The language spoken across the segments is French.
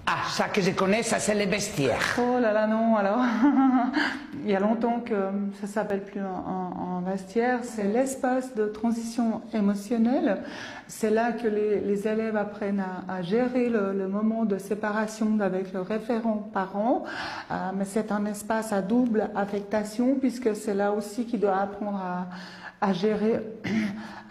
Ah, ça que je connais, ça c'est les vestiaires. Oh là là, non, alors. Il y a longtemps que ça s'appelle plus un vestiaire. C'est l'espace de transition émotionnelle. C'est là que les élèves apprennent à gérer le moment de séparation avec le référent parent. Mais c'est un espace à double affectation, puisque c'est là aussi qu'il doit apprendre à gérer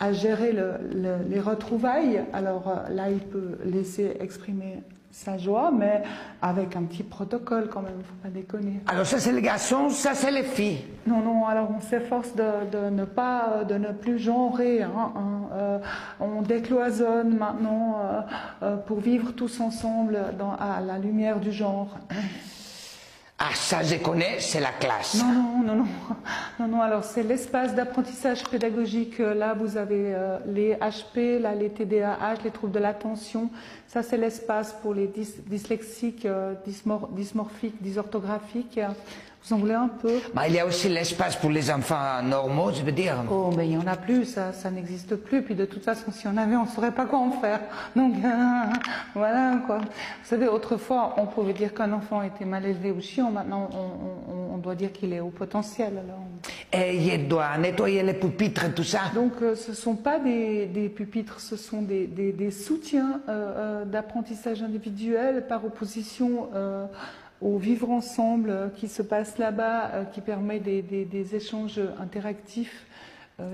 les retrouvailles. Alors là, il peut laisser exprimer sa joie, mais avec un petit protocole quand même, faut pas déconner. Alors ça c'est les garçons, ça c'est les filles. Non, non, alors on s'efforce de ne plus genrer, hein. On décloisonne maintenant pour vivre tous ensemble à la lumière du genre. Ah, ça je connais, c'est la classe. Non, non, non, non, non, non, alors c'est l'espace d'apprentissage pédagogique. Là, vous avez les HP, là, les TDAH, les troubles de l'attention. Ça, c'est l'espace pour les dyslexiques, dysmorphiques, dysorthographiques. Vous en voulez un peu? Bah, il y a aussi l'espace pour les enfants normaux, je veux dire. Oh, mais il n'y en a plus, ça n'existe plus. Puis de toute façon, si on avait, on ne saurait pas quoi en faire. Donc, voilà, quoi. Vous savez, autrefois, on pouvait dire qu'un enfant était mal élevé ou chiant. Maintenant, on doit dire qu'il est au potentiel. Alors. Et il doit nettoyer les pupitres et tout ça. Donc, ce ne sont pas des pupitres, ce sont des soutiens d'apprentissage individuel par opposition au vivre ensemble qui se passe là-bas, qui permet des échanges interactifs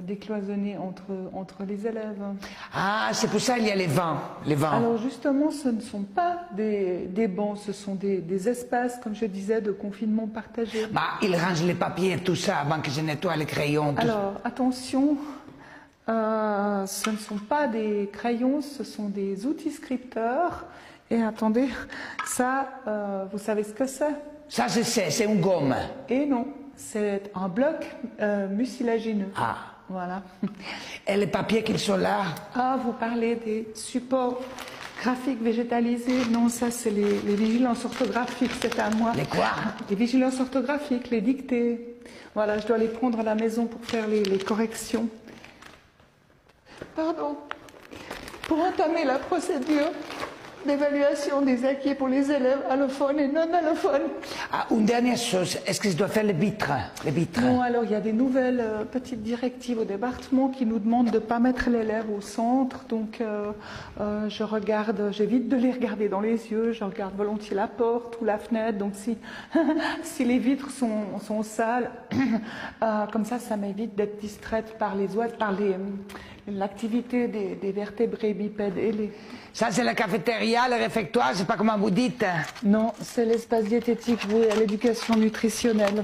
décloisonnés entre les élèves. Ah, c'est pour ça qu'il y a les vents. Alors justement, ce ne sont pas des bancs, ce sont des espaces, comme je disais, de confinement partagé. Bah, ils rangent les papiers et tout ça avant que je nettoie les crayons. Alors, attention, ce ne sont pas des crayons, ce sont des outils scripteurs. Et attendez, ça, vous savez ce que c'est? Ça, je sais, c'est une gomme. Et non, c'est un bloc mucilagineux. Ah. Voilà. Et les papiers qu'ils sont là? Ah, vous parlez des supports graphiques végétalisés? Non, ça, c'est les vigilances orthographiques, c'est à moi. Les quoi? Les vigilances orthographiques, les dictées. Voilà, je dois les prendre à la maison pour faire les corrections. Pardon. Pour entamer la procédure d'évaluation des acquis pour les élèves allophones et non allophones. Ah, une dernière chose, est-ce que je dois faire les vitres? Non, alors il y a des nouvelles petites directives au département qui nous demandent de ne pas mettre l'élève au centre. Donc j'évite de les regarder dans les yeux, je regarde volontiers la porte ou la fenêtre. Donc si les vitres sont sales, comme ça m'évite d'être distraite par les oiseaux, par l'activité des vertébrés bipèdes ailés. Ça, c'est la cafétéria, le réfectoire, je sais pas comment vous dites. Non, c'est l'espace diététique voué à l'éducation nutritionnelle.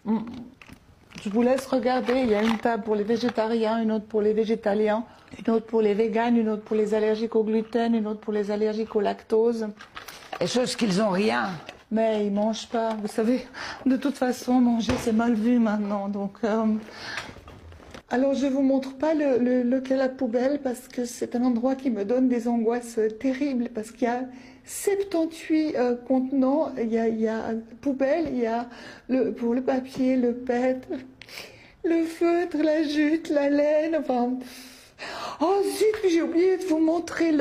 Je vous laisse regarder, il y a une table pour les végétariens, une autre pour les végétaliens, une autre pour les véganes, une autre pour les allergiques au gluten, une autre pour les allergiques au lactose. Et chose qu'ils ont rien. Mais ils mangent pas, vous savez, de toute façon, manger c'est mal vu maintenant, donc... Alors, je ne vous montre pas lequel la poubelle parce que c'est un endroit qui me donne des angoisses terribles parce qu'il y a 78 contenants, il y a poubelle, il y a pour le papier, le PET, le feutre, la jute, la laine, enfin... Oh zut, j'ai oublié de vous montrer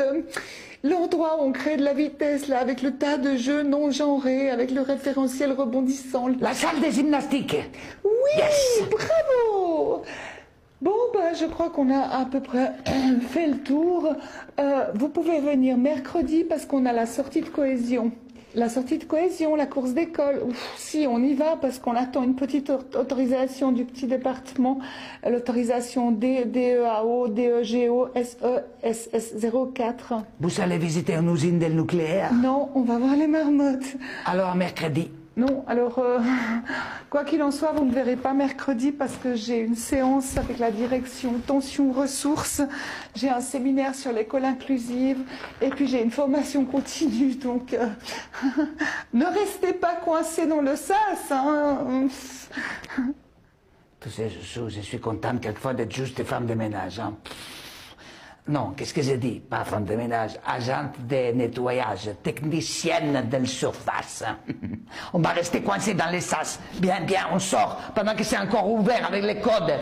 l'endroit où on crée de la vitesse, là, avec le tas de jeux non genrés, avec le référentiel rebondissant. La salle de gymnastique. Oui, yes. Bravo. Bon, je crois qu'on a à peu près fait le tour. Vous pouvez venir mercredi parce qu'on a la sortie de cohésion. La sortie de cohésion, la course d'école. Si, on y va parce qu'on attend une petite autorisation du petit département. L'autorisation DEAO, DEGO, SESS04. Vous allez visiter une usine del nucléaire? Non, on va voir les marmottes. Alors, mercredi? Non, alors, quoi qu'il en soit, vous ne me verrez pas mercredi parce que j'ai une séance avec la direction tension ressources, j'ai un séminaire sur l'école inclusive et puis j'ai une formation continue, donc ne restez pas coincés dans le sas, hein. Toutes ces choses, je suis contente quelquefois d'être juste femme de ménage, hein. Non, qu'est-ce que j'ai dit? Pas femme de ménage, agente de nettoyage, technicienne de surface. On va rester coincé dans les sas. Bien, on sort, pendant que c'est encore ouvert avec les codes.